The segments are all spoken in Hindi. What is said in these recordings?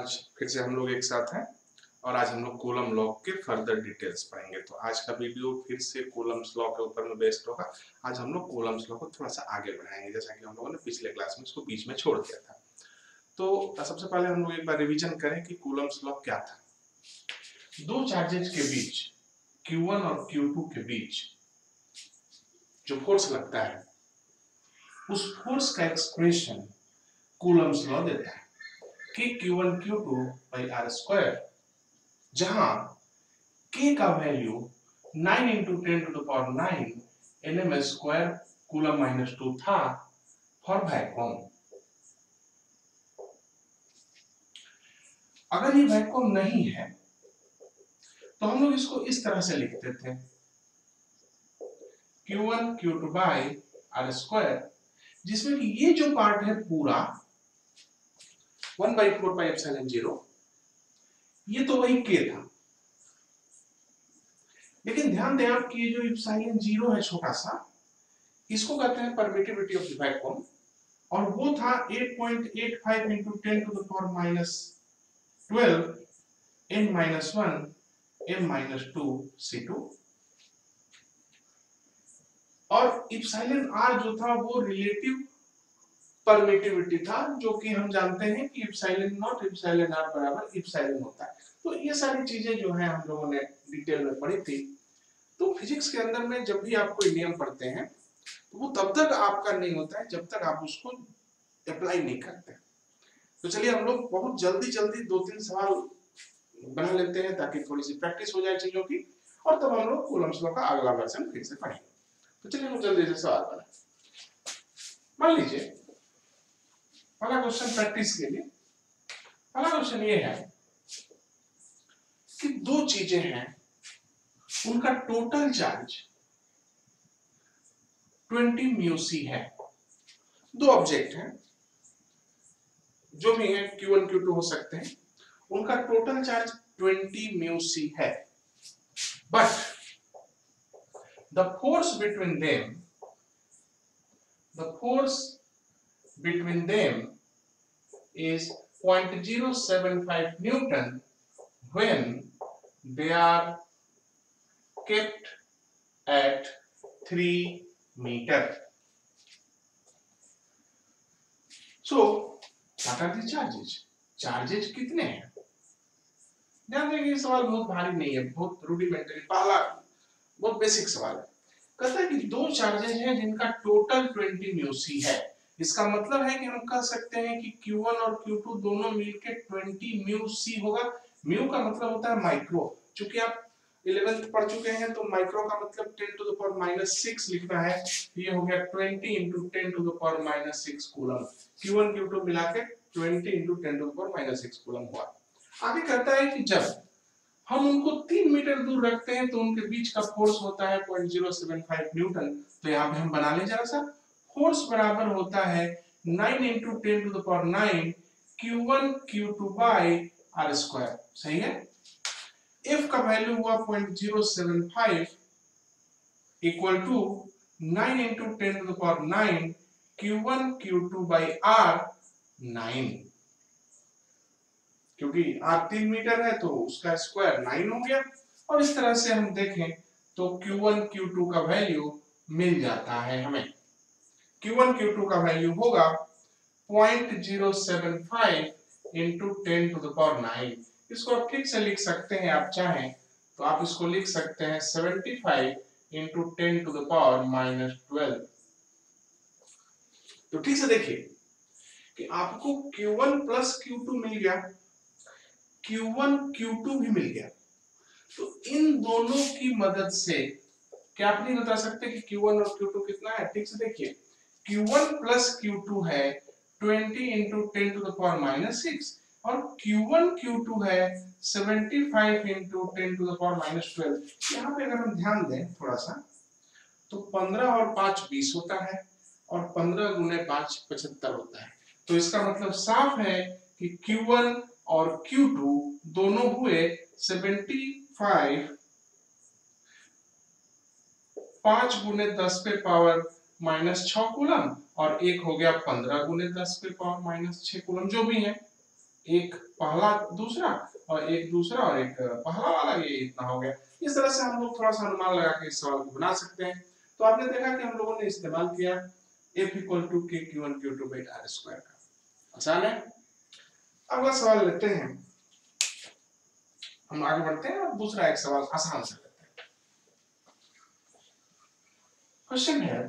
आज फिर से हम लोग एक साथ हैं और आज हम लोग कूलम लॉ के फर्दर डिटेल्स पढ़ेंगे। तो आज का वीडियो फिर से कूलम्स लॉ के ऊपर में बेस्ड होगा। आज हम लोग कूलम्स लॉ को थोड़ा सा आगे बढ़ाएंगे, जैसा कि हम लोगों ने पिछले क्लास में इसको बीच में छोड़ दिया था। तो सबसे पहले हम लोग एक बार रिवीजन करें कि कूलम्स लॉ क्या था। दो चार्जेज के बीच Q1 और Q2 के बीच जो फोर्स लगता है उस फोर्स का एक्सप्रेशन कूलम्स लॉ देता है कि Q1 Q2 by R square, जहां K का value 9 into 10 to the power 9 nm square coulomb -2 था फॉर वैक्यूम। अगर ये वैक्यूम नहीं है तो हम लोग इसको इस तरह से लिखते थे Q1 Q2 by R square, जिसमें कि ये जो पार्ट है पूरा 1/4 पाई एप्सिलॉन 0, ये तो वही K था। लेकिन ध्यान दें आप कि ये जो एप्सिलॉन 0 है छोटा सा, इसको कहते हैं परमिटिविटी ऑफ द वैक्यूम, और वो था 8.85 into 10 to the power -12 n-1 m-2 C2, और एप्सिलॉन r जो था वो रिलेटिव परमिटिविटी था, जो कि हम जानते हैं कि एप्सिलॉन नॉट एप्सिलॉन r बराबर एप्सिलॉन होता है। तो ये सारी चीजें जो है हम लोगों ने डिटेल में पढ़ी थी। तो फिजिक्स के अंदर में जब भी आप कोई नियम पढ़ते हैं तो वो तब तक आपका नहीं होता है जब तक आप उसको अप्लाई नहीं करते। तो चलिए हम लोग बहुत जल्दी जल्दी 2-3 सवाल बना लेते हैं ताकि थोड़ी सी प्रैक्टिस हो जाए चीजों की, और तब हम लोग कूलम्स लॉ का अगला वर्जन फिर से पढ़ेंगे। तो चलिए हम जल्दी से सवाल बनाएं। मान लीजिए पहला क्वेश्चन प्रैक्टिस के लिए, पहला क्वेश्चन ये है कि दो चीजें हैं, उनका टोटल चार्ज 20 म्यू सी है। दो ऑब्जेक्ट हैं, जो भी हैं Q1 Q2 हो सकते हैं, उनका टोटल चार्ज 20 म्यू सी है, but the force between them is 0.075 Newton when they are kept at 3 meter. So, what are the charges? Charges कितने हैं? ध्यान दें कि सवाल बहुत भारी नहीं है, बहुत रूडिमेंटरी, पहला बहुत बेसिक सवाल है। कहता है कि दो चार्जेज हैं जिनका टोटल 20 म्यू सी है। इसका मतलब है कि हम कह सकते हैं कि Q1 और Q2 दोनों मिलकर 20 म्यू सी होगा। म्यू का मतलब होता है माइक्रो, चूंकि आप 11th पढ़ चुके हैं तो माइक्रो का मतलब 10 to the power -6 लिखना है। ये हो गया 20 into 10 to the power -6 coulomb. Q1 Q2 मिलाकर 20 into 10 to the power -6 coulomb हुआ। आगे कहता है कि जब हम उनको 3 मीटर दूर रखते हैं तो उनके बीच का फोर्स होता है 0.075 न्यूटन। तो यहाँ पे हम बना लें जरा सा, फोर्स बराबर होता है 9 into 10 to the power 9 Q1 Q2 by R square. सही है। F का वैल्यू हुआ 0.075 equal to 9 into 10 to the power 9 Q1 Q2 by R 9, क्योंकि R 3 मीटर है तो उसका स्क्वायर 9 हो गया। और इस तरह से हम देखें तो Q1 Q2 का वैल्यू मिल जाता है हमें। Q1 Q2 का वैल्यू होगा 0.075 into 10 to the power 9। इसको आप ठीक से लिख सकते हैं, आप चाहें तो आप इसको लिख सकते हैं 75 into 10 to the power -12। तो ठीक से देखिए कि आपको Q1 plus Q2 मिल गया, Q1 Q2 भी मिल गया। तो इन दोनों की मदद से क्या आप नहीं बता सकते कि Q1 और Q2 कितना है? ठीक से देखिए, Q1 plus Q2 है 20 into 10 to the power -6, और Q1 Q2 है 75 into 10 to the power -12। यहाँ पे अगर हम ध्यान दें थोड़ा सा तो 15 और 5 20 होता है, और 15 गुने 5 75 होता है। तो इसका मतलब साफ है कि Q1 और Q2 दोनों हुए 75 5 गुने 10 पे पावर -6 कूलम, और एक हो गया 15 गुने 10 पे पावर -6 कूलम, जो भी है। एक पहला दूसरा और एक दूसरा और एक पहला वाला, ये इतना हो गया। इस तरह से हम लोग थोड़ा सा अनुमान लगा के इस सवाल को बना सकते हैं। तो आपने देखा कि हम लोगों ने इस्तेमाल किया F इक्वल टू के Q1 Q2 by R square का। आसान है। अगला सवाल लेते हैं, हम आगे बढ़ते हैं और दूसरा एक सवाल आसान से लेते हैं। क्वेश्चन है,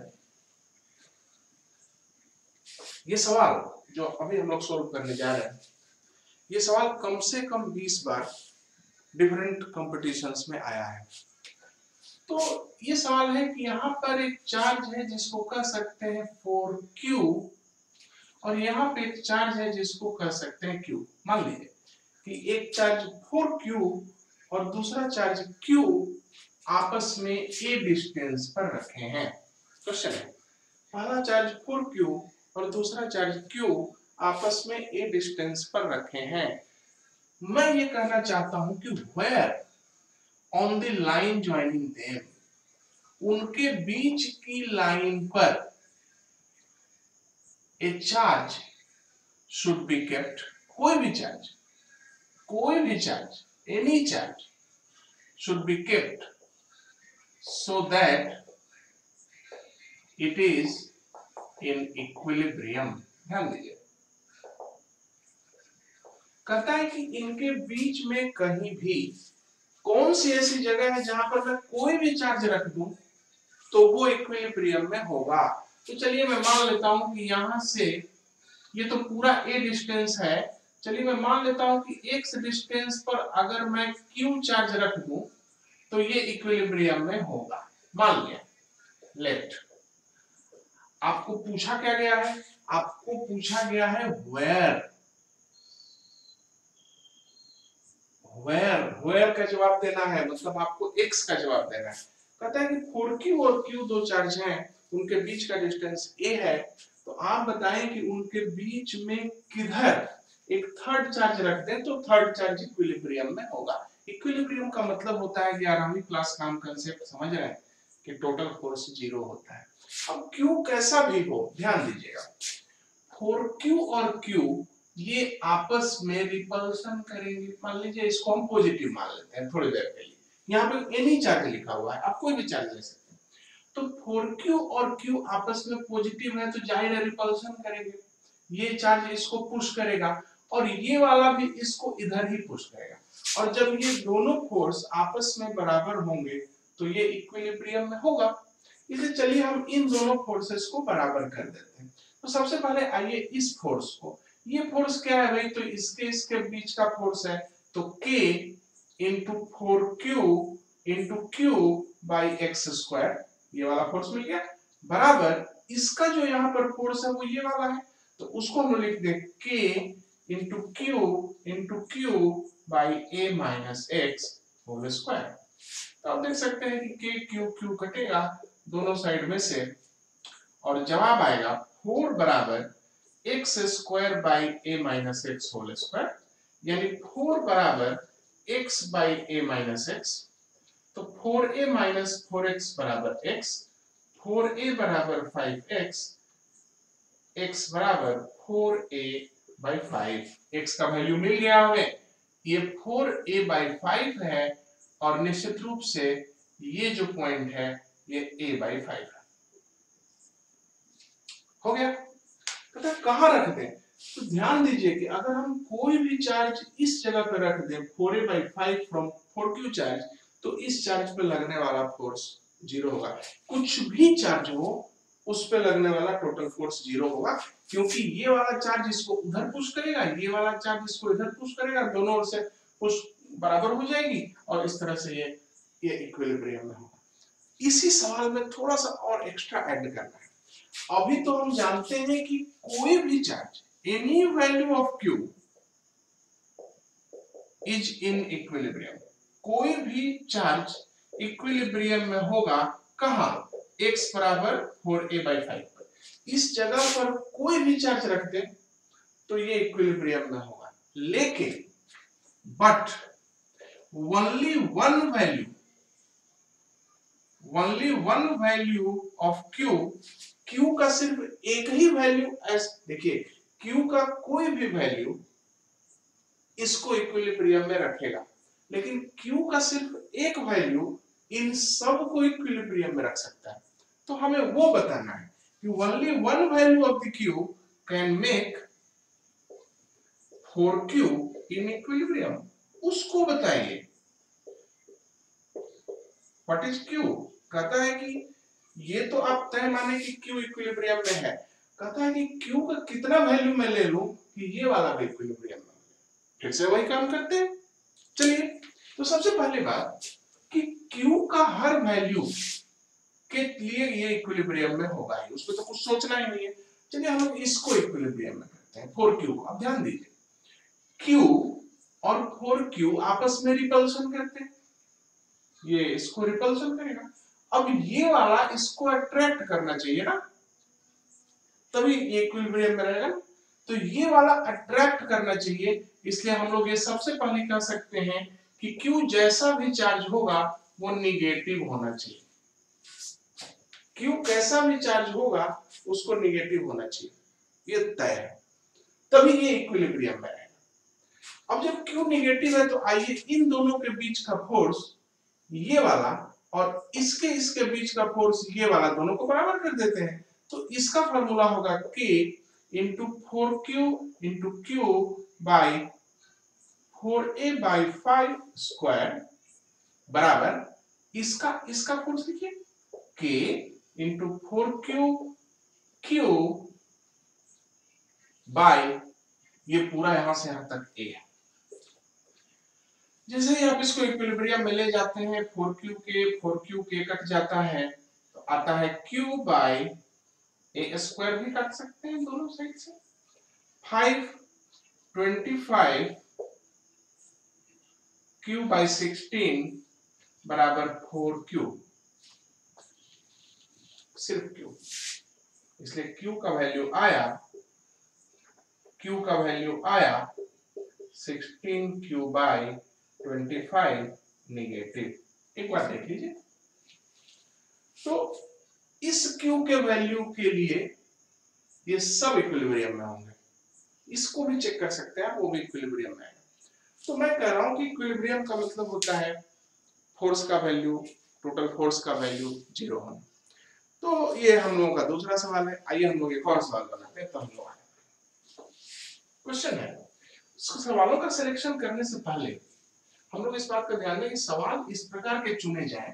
ये सवाल जो अभी हम लोग सोल्व करने जा रहे हैं, ये सवाल कम से कम 20 बार डिफरेंट कॉम्पिटिशन्स में आया है। तो ये सवाल है कि यहाँ पर एक चार्ज है जिसको कह सकते हैं 4Q, और यहाँ पे एक चार्ज है जिसको कह सकते हैं Q। मान लीजिए कि एक चार्ज 4Q और दूसरा चार्ज Q आपस में a डिस्टेंस पर रखे हैं। क्वेश्चन है, पहला चार्ज 4Q और दूसरा चार्ज Q आपस में a डिस्टेंस पर रखे हैं। मैं ये कहना चाहता हूं कि where on the line joining them, उनके बीच की लाइन पर a charge should be kept, कोई भी charge any charge should be kept so that it is in equilibrium। ध्यान दीजिए, कहता है कि इनके बीच में कहीं भी कौन सी ऐसी जगह है जहां पर मैं कोई भी चार्ज रख दूं तो वो इक्विलिब्रियम में होगा। तो चलिए मैं मान लेता हूं कि यहां से ये तो पूरा a डिस्टेंस है, चलिए मैं मान लेता हूं कि x डिस्टेंस पर अगर मैं q चार्ज रख दूं तो ये इक्विलिब्रियम में होगा। मान लिया, लेट। आपको पूछा क्या गया है? आपको पूछा गया है वेयर का जवाब देना है, मतलब आपको x का जवाब देना है। कहता है कि 4Q और Q दो चार्ज हैं, उनके बीच का डिस्टेंस a है, तो आप बताएं कि उनके बीच में किधर एक थर्ड चार्ज रख दें तो थर्ड चार्ज इक्विलिब्रियम में होगा। इक्विलिब्रियम का मतलब होता है, 11वीं क्लास का हम कंसेप्ट समझ रहे हैं कि टोटल फोर्स 0 होता है। अब Q कैसा भी हो, ध्यान दीजिएगा, 4Q और Q ये आपस में रिपल्सन करेंगे। मान लीजिए इसको हम पॉजिटिव मान लेते हैं थोड़ी देर के लिए, यहाँ पे एनी चार्ज लिखा हुआ है, आप कोई भी चार्ज ले सकते हैं। तो 4Q और Q आपस में पॉजिटिव है तो जाहिर है रिपल्सन करेंगे, ये चार्ज इसको पुश करेगा और ये वाला भी इसको इधर ही पुश करेगा, और जब ये दोनों फोर्स आपस में बराबर होंगे तो ये इक्विलिब्रियम में होगा। इसलिए चलिए हम इन दोनों फोर्सेस को बराबर कर देते हैं। तो सबसे पहले आइए इस फोर्स को, ये फोर्स क्या है भाई, तो इसके बीच का फोर्स है, तो K into 4Q into Q by x square, ये वाला फोर्स मिल गया, बराबर इसका जो यहाँ पर फोर्स है वो ये वाला है, तो उसको हम लिख दें K into Q by a minus x whole square. तो आप देख सकते हैं कि K Q कटेगा दोनों साइड में से, और जवाब आएगा 4 बराबर x square by a minus x whole square, यानी 4 बराबर x by a minus x. तो 4a माइनस 4x बराबर x, 4a बराबर 5x, x बराबर 4a बाई 5। x का वैल्यू मिल गया हमें, ये 4a बाई 5 है, और निश्चित रूप से ये जो पॉइंट है ये a बाई 5 है। हो गया। तो कहां रख दें, तो ध्यान दीजिए कि अगर हम कोई भी चार्ज इस जगह पर रख दें 4a by 5 from 4Q charge, तो इस चार्ज पे लगने वाला फोर्स 0 होगा। कुछ भी चार्ज हो उस पे लगने वाला टोटल फोर्स 0 होगा, क्योंकि ये वाला चार्ज इसको उधर पुश करेगा, ये वाला चार्ज इसको इधर पुश करेगा, दोनों ओर से पुश बराबर हो जाएगी, और इस तरह से ये इक्विलिब्रियम में होगा। इसी सवाल में थोड़ा सा और एक्स्ट्रा ऐड करना है। अभी तो हम जानते हैं कि कोई भी charge any value of Q is in equilibrium, कोई भी चार्ज इक्विलिब्रियम में होगा, कहां, x बराबर 4a बाई 5 पर। इस जगह पर कोई भी चार्ज रख दे तो ये इक्विलिब्रियम में होगा, लेकिन but only one value of Q का सिर्फ एक ही वैल्यू, देखिए Q का कोई भी वैल्यू इसको इक्विलिब्रियम में रखेगा, लेकिन Q का सिर्फ एक वैल्यू इन सब को इक्विलिब्रियम में रख सकता है। तो हमें वो बताना है कि only one value of the Q can make 4Q in equilibrium. उसको बताइए व्हाट इज Q। कहता है कि ये तो आप तय माने कि Q इक्विलिब्रियम में है, कहता है कि Q का कितना वैल्यू मैं ले लूं कि ये वाला भी इक्विलिब्रियम में। फिर से वही काम करते हैं। चलिए, तो सबसे पहली बात कि Q का हर वैल्यू के लिए ये इक्विलिब्रियम में होगा ही, उसमें तो कुछ सोचना ही नहीं है। चलिए हम लोग इसको इक्विलिब्रियम में करते हैं 4Q को। अब ध्यान दीजिए, Q और 4Q आपस में रिपल्सन करते हैं, ये इसको रिपल्सन करेगा। अब ये वाला इसको अट्रैक्ट करना चाहिए ना, तभी ये इक्विलिब्रियम में रहेगा। तो ये वाला अट्रैक्ट करना चाहिए, इसलिए हम लोग ये सबसे पहले कह सकते हैं कि Q जैसा भी चार्ज होगा वो निगेटिव होना चाहिए। Q कैसा भी चार्ज होगा उसको निगेटिव होना चाहिए, ये तय है, तभी ये इक्विलिब्रियम में रहेगा। अब जब Q निगेटिव है तो आइए इन दोनों के बीच का फोर्स ये वाला और इसके बीच का फोर्स ये वाला दोनों को बराबर कर देते हैं। तो इसका फार्मूला होगा K into 4Q into Q by 4a/5 square बराबर इसका फोर्स लिखिए K into 4Q Q by ये पूरा यहां से यहां तक A है। जैसे ही आप इसको इक्विलिब्रियम में ले जाते हैं 4Q के कट जाता है तो आता है Q बाई ए स्क्वायर भी काट सकते हैं दोनों साइड से। 525 Q बाई 16 बराबर 4Q, सिर्फ Q, इसलिए Q का वैल्यू आया 16Q बाई 25 निगेटिव। एक बार देख लीजिए, तो इस Q के वैल्यू के लिए ये सब इक्विलिब्रियम में होंगे, इसको भी चेक कर सकते हैं आप, वो भी इक्विलिब्रियम में है। तो मैं कह रहा हूं कि इक्विलिब्रियम का मतलब होता है फोर्स का वैल्यू, टोटल फोर्स का वैल्यू 0 होना। तो ये हम लोगों का दूसरा सवाल है। आइए हम लोग एक और सवाल बनाते हैं, तो हम लोग क्वेश्चन है, सवालों का सिलेक्शन करने से पहले हम लोग इस बात का ध्यान दें कि सवाल इस प्रकार के चुने जाएं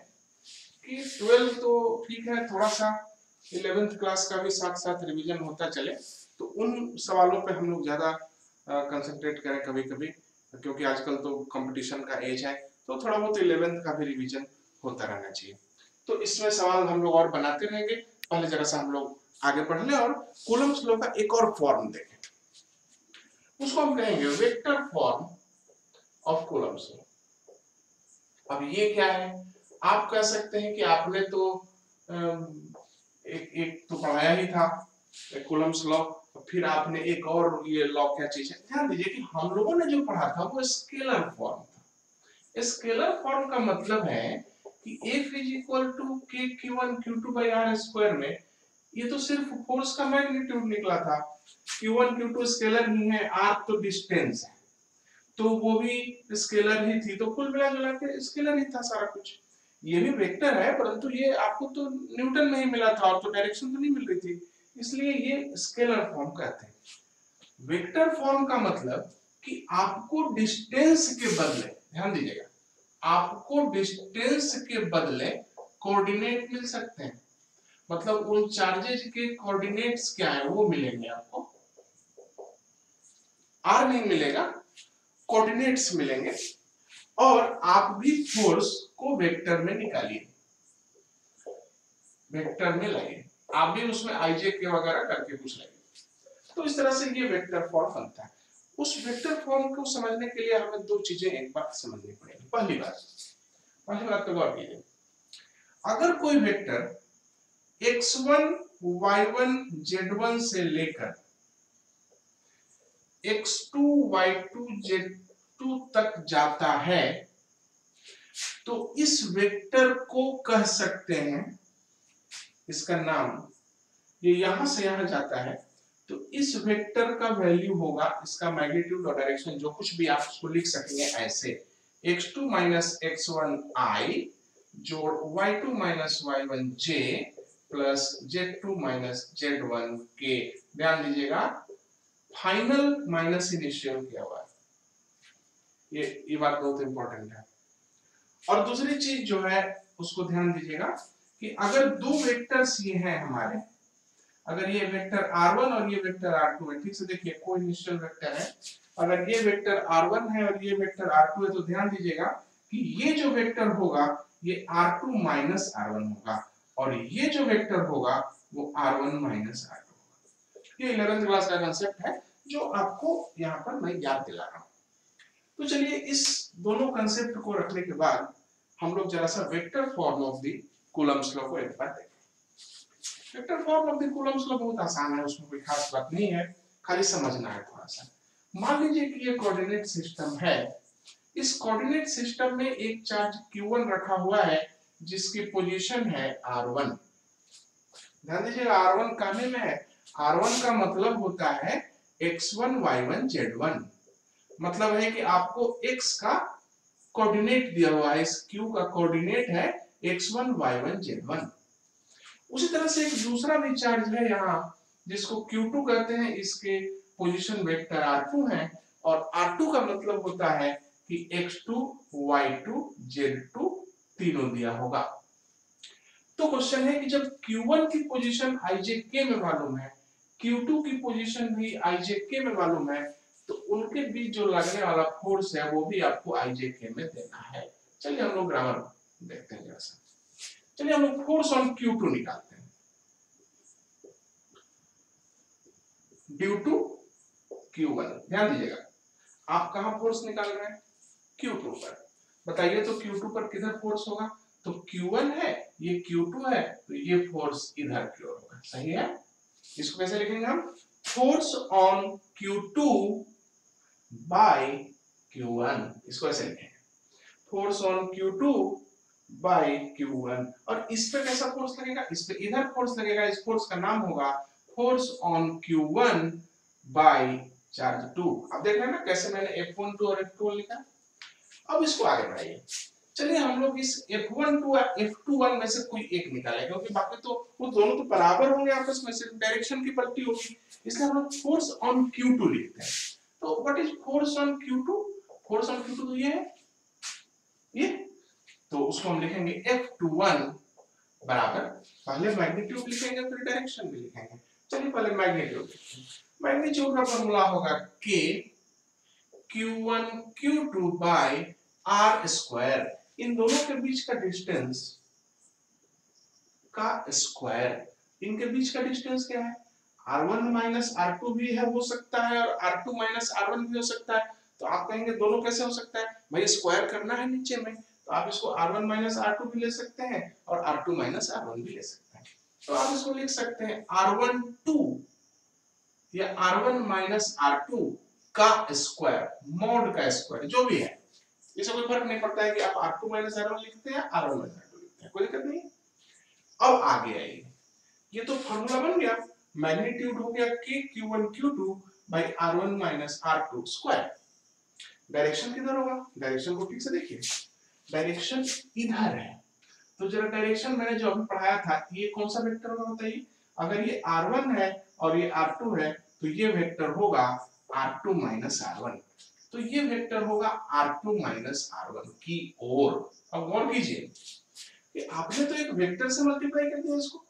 कि 12 तो ठीक है, थोड़ा सा 11th क्लास का भी साथ साथ रिवीजन होता चले, तो उन सवालों पे हम लोग ज्यादा कंसंट्रेट करें कभी कभी, क्योंकि आजकल तो कंपटीशन का एज है, तो थोड़ा बहुत 11th का भी रिवीजन होता रहना चाहिए। तो इसमें सवाल हम लोग और बनाते रहेंगे, पहले जरा सा हम लोग आगे बढ़ ले और कूलम्ब्स लॉ का एक और फॉर्म देखें, उसको हम कहेंगे vector form of Coulomb's law. अब ये क्या है, आप कह सकते हैं कि आपने तो एक तो पढ़ाया ही था कूलम्ब्स लॉ, फिर आपने एक और ये लॉ क्या चीज है, ध्यान दीजिए कि हम लोगों ने जो पढ़ा था वो स्केलर फॉर्म था। स्केलर फॉर्म का मतलब है कि F is equal to K Q1 Q2 by R square में ये तो सिर्फ फोर्स का मैग्नीट्यूड निकला था, Q1 Q2 स्केलर ही है, R तो डिस्टेंस है, तो वो भी स्केलर ही थी, तो कुल मिला के स्केलर ही था सारा कुछ। ये भी वेक्टर है, परंतु ये आपको तो न्यूटन में ही मिला था और तो डायरेक्शन तो नहीं मिल रही थी, इसलिए ये स्केलर फॉर्म कहते हैं। वेक्टर फॉर्म का मतलब कि आपको डिस्टेंस के बदले, ध्यान दीजिएगा, आपको डिस्टेंस के बदले कोऑर्डिनेट मिल सकते हैं, मतलब उन चार्जेज के कोऑर्डिनेट्स क्या है वो मिलेंगे आपको, आर नहीं मिलेगा, कोऑर्डिनेट्स मिलेंगे, और आप भी फोर्स को वेक्टर में निकालिए, वेक्टर में लाइए, आप भी उसमें आईजे के वगैरह करके कुछ लाइए। तो इस तरह से ये वेक्टर फॉर्म बनता है। उस वेक्टर फॉर्म को समझने के लिए हमें दो चीजें एक बात समझनी पड़ेगी। पहली बात तो गौर कीजिए, अगर कोई वेक्टर x1 y1 z1 से लेकर x2 y2 z2 तक जाता है तो इस वेक्टर को कह सकते हैं, इसका नाम, ये यहां से यहां जाता है तो इस वेक्टर का वैल्यू होगा, इसका मैग्नीट्यूड और डायरेक्शन जो कुछ भी आप उसको लिख सकेंगे ऐसे, x2 माइनस x1 i जोड़ y2 minus y1 j plus z2 minus z1 k। ध्यान दीजिएगा फाइनल माइनस इनिशियल किया हुआ है, ये बात बहुत इंपॉर्टेंट है। और दूसरी चीज जो है उसको ध्यान दीजिएगा कि अगर दो वेक्टर्स ये हैं हमारे, अगर ये वेक्टर r1 और ये वेक्टर r2 है, ठीक से देखिए कोई इनिशियल वेक्टर है, अगर ये वेक्टर r1 है और ये वेक्टर r2 है, तो ध्यान दीजिएगा कि ये जो वेक्टर होगा ये r2 माइनस r1 होगा और ये जो वेक्टर होगा वो r1 माइनस r2 होगा। ये 11th क्लास का कांसेप्ट है जो आपको यहाँ पर मैं याद दिला रहा हूँ। तो चलिए इस दोनों कांसेप्ट को रखने के बाद हम लोग जरा सा vector form of the Coulomb's law को एक बार देखें। Vector form of the Coulomb's law बहुत आसान है, उसमें कोई खास बात नहीं है, खाली समझना है थोड़ा सा। मान लीजिए कि ये कोऑर्डिनेट सिस्टम है, इस कोऑर्डिनेट सिस्टम में एक चार्ज q1 रखा हुआ है जिसकी पोजीशन है r1। ध्यान दीजिएगा r1 कहने में है, r1 का मतलब होता है x1 y1 z1, मतलब है कि आपको x का कोऑर्डिनेट दिया हुआ है, इस q का कोऑर्डिनेट है x1 y1 z1। उसी तरह से एक दूसरा भी चार्ज है यहाँ जिसको q2 कहते हैं, इसके पोजीशन वेक्टर r2 है और r2 का मतलब होता है कि x2 y2 z2 तीनों दिया होगा। तो क्वेश्चन है कि जब q1 की पोजीशन ijk में मालूम है, q2 की पोजीशन भी ijk में मालूम है, तो उनके बीच जो लगने वाला फोर्स है वो भी आपको ijk में देना है। चलिए हम लोग ग्रामर देखते हैं जरा सा। चलिए हम लोग फोर्स ऑन q2 निकालते हैं। ड्यू टू q1, ध्यान दीजिएगा आप कहां फोर्स निकाल रहे हैं, q2 पर। बताइए तो q2 पर किधर फोर्स होगा, तो q1 है, ये q2 है, तो ये फोर्स इधर की ओर होगा, सही है। इसको कैसे लिखेंगे हम, force on q2 bye q1, इसको ऐसे लिखेंगे force on q2 bye q1। और इस पे कैसा फोर्स लगेगा, इस पे इधर फोर्स लगेगा, इस फोर्स का नाम होगा force on q1 by charge 2। अब देख रहे हैं ना कैसे मैंने F12 और F21 लिखा। अब इसको आगे बढ़ाइए, चलिए हम लोग इस F12 और F21 में से कोई एक निकालें, क्योंकि बाकी तो वो दोनों तो बराबर होंगे आपस में, सिर्फ डायरेक्शन की पलटी होगी, इसलिए हम लोग फोर्स ऑन q2 लिखते हैं। तो what is force on q2, force on q2 तो ये है, ये तो उसको हम लिखेंगे F21 बराबर, पहले मैग्नीट्यूड लिखेंगे फिर डायरेक्शन भी लिखेंगे। चलिए पहले मैग्नीट्यूड लिखते हैं। मैग्नीट्यूड का फॉर्मूला होगा K q1 q2 by r square, इन दोनों के बीच का डिस्टेंस का स्क्वायर। इनके बीच का डिस्टेंस क्या है, r1 माइनस r2 भी है, हो सकता है, और r2 माइनस r1 भी हो सकता है। तो आप कहेंगे दोनों कैसे हो सकता है, भाई स्क्वायर करना है नीचे में, तो आप इसको r1 माइनस r2 भी ले सकते हैं और r2 माइनस r1 भी ले सकते हैं। तो आप इसको लिख सकते हैं r12 या r1 माइनस r2 का स्क्वायर, मॉड का स्क्वायर, जो भी है, इससे कोई फर्क नहीं पड़ता है कि आप r2 माइनस r1 लिखते हैं r1 माइनस r2 लिखते हैं, कोई दिक्कत नहीं। अब आगे आइए, ये तो फॉर्मूला बन गया, मैग्नीट्यूड हो गया k q1 q2 by r1 minus r2 square. Direction किधर होगा, डायरेक्शन को ठीक से देखिए, डायरेक्शन इधर है, तो जरा डायरेक्शन मैंने जो अभी पढ़ाया था, ये कौन सा वेक्टर होगा बताइए, अगर ये r1 है और ये r2 है तो ये वेक्टर होगा r2 माइनस r1, तो ये वेक्टर होगा r2 माइनस r1 की ओर। अब गौर कीजिए कि आपने तो एक वेक्टर से मल्टीप्लाई कर दिया इसको,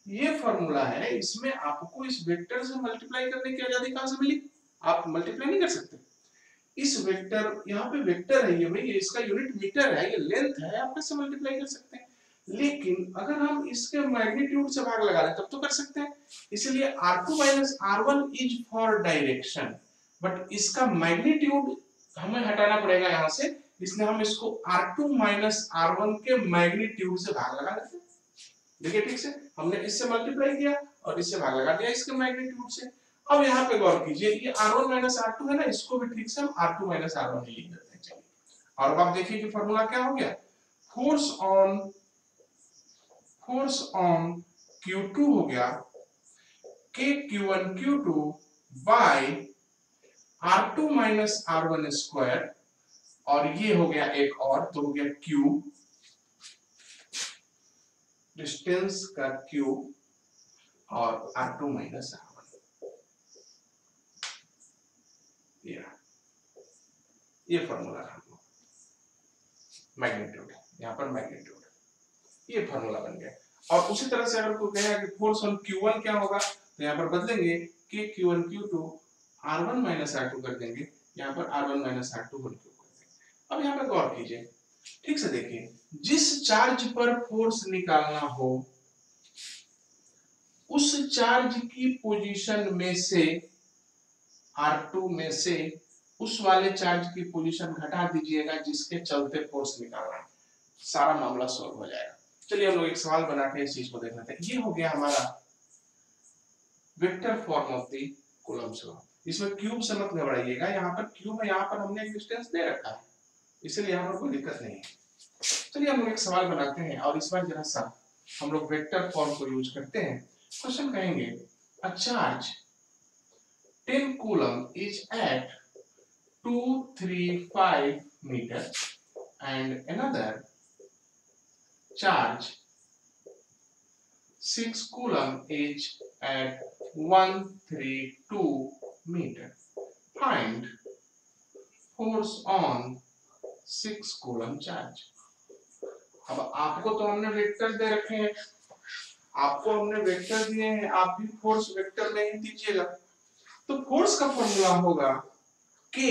ये फॉर्मूला है, इसमें आपको इस वेक्टर से मल्टीप्लाई करने की आजादी कहां से मिली, आप मल्टीप्लाई नहीं कर सकते। इस वेक्टर, यहाँ पे वेक्टर है ये भाई, इसका यूनिट मीटर है, ये लेंथ है, आप कैसे मल्टीप्लाई कर सकते हैं। लेकिन अगर हम इसके मैग्नीट्यूड से भाग लगा लें तब तो कर सकते हैं, इसलिए r2 minus r1 is for direction, but इसका मैग्नीट्यूड हमें हटाना पड़ेगा यहाँ से, इसलिए हम इसको r2 माइनस r1 के मैग्नीट्यूड से भाग लगा देते हैं। देखिए ठीक से, हमने इससे मल्टीप्लाई किया और इससे भाग लगा दिया इसके मैग्नीट्यूड से। अब यहाँ पे गौर कीजिए, ये r1 माइनस r2 है ना, इसको भी ठीक से हम r2 माइनस r1 ही लिख देते हैं। चलिए, और अब आप देखिए कि फॉर्मूला क्या हो गया, फोर्स ऑन q2 हो गया k q1 q2 bye r2 minus r1 square, और ये हो गया एक और, तो हो गया क्यूब, डिस्टेंस का क्यूब, और r2 माइनस r1, ये फॉर्मूला है मैग्नीट्यूड, यहाँ पर मैग्नीट्यूड, ये फॉर्मूला बन गया। और उसी तरह से अगर कोई कहेगा कि फोर्स ऑन Q1 क्या होगा, तो यहाँ पर बदलेंगे कि Q1 Q2 R1 minus R2 कर देंगे, यहाँ पर R1 minus R2 whole cube कर देंगे। अब यहाँ पर गौर कीजिए, ठीक से देखिए, जिस चार्ज पर फोर्स निकालना हो उस चार्ज की पोजीशन में से R2 में से उस वाले चार्ज की पोजीशन घटा दीजिएगा जिसके चलते फोर्स निकालना है, सारा मामला सॉल्व हो जाएगा। चलिए हम लोग एक सवाल बना के इस चीज को देख लेते हैं। ये हो गया हमारा vector form of the Coulomb's law. इसमें क्यूब से मत घबराइएगा, यहाँ पर क्यूब है, यहाँ पर हमने एक डिस्टेंस दे रखा है, इसलिए यहाँ पर कोई दिक्कत नहीं है। चलिए हम लोग एक सवाल बनाते हैं और इस बार जरा सा हम लोग वेक्टर फॉर्म को यूज करते हैं। क्वेश्चन कहेंगे a charge 10 coulomb is at 235 meter and another charge 6 coulomb is at 132 meter. Find force on 6 coulomb charge. अब आपको तो हमने वेक्टर दे रखे हैं, आपको हमने वेक्टर दिए हैं, आप भी फोर्स वेक्टर में ही दीजिएगा। तो फोर्स का फॉर्मूला होगा K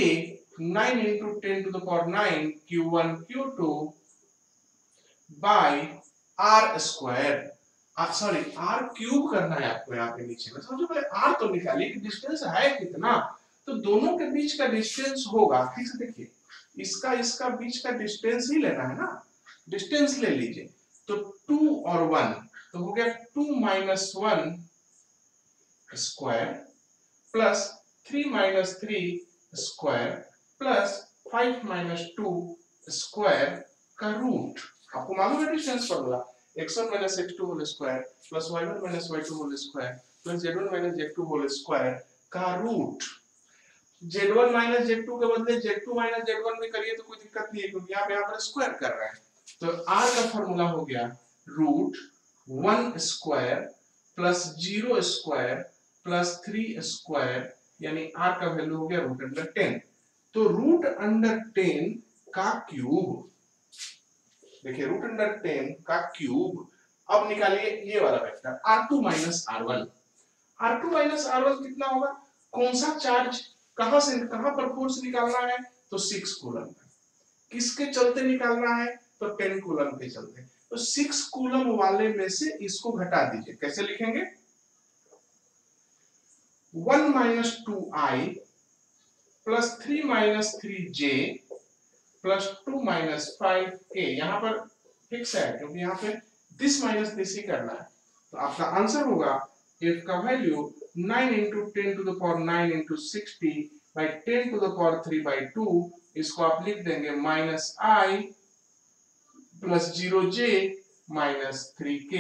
9 into 10 to the power 9 Q1 Q2 by R square, sorry R cube करना है आपको यहाँ पे नीचे में। समझो पहले R तो निकालिए कि डिस्टेंस है कितना, तो दोनों के बीच का डिस्टेंस होगा, ठीक से देखिए, इसका बीच का डिस्टेंस ही लेना है ना, डिस्टेंस ले लीजिए। तो 2 और 1 तो हो गया 2 minus 1 square plus 3 minus 3 square plus 5 minus 2 square का रूट। आपको मालूम है distance formula, x1 minus x2 whole square plus y1 minus y2 whole square plus z1 minus z2 whole square का रूट। z1 माइनस z2 के बदले z2 माइनस z1 में करिए तो कोई दिक्कत नहीं है, क्योंकि आप यहाँ पर स्क्वायर कर रहे हैं। तो r का फॉर्मूला हो गया root 1 square plus 0 square plus 3 square, यानी r का वैल्यू हो गया रूट अंडर 10। तो रूट अंडर 10 का क्यूब, देखिए रूट अंडर 10 का क्यूब। अब निकालिए ये वाला vector r2 minus r1। r2 minus r1 कितना होगा, कौन सा चार्ज कहां से कहां पर फोर्स निकालना है, तो 6 कूलम पर। किसके चलते निकालना है, तो 10 कूलम के चलते। तो 6 कूलम वाले में से इसको घटा दीजिए, कैसे लिखेंगे, 1 minus 2i plus 3 minus 3j plus 2 minus 5k। यहां पर फिक्स है क्योंकि यहाँ पे दिस माइनस दिस ही करना है। तो आपका आंसर होगा f का value 9 into 10 to the power 9 into 60 by 10 to the power 3 by 2, इसको आप लिख देंगे minus i plus 0j minus 3k।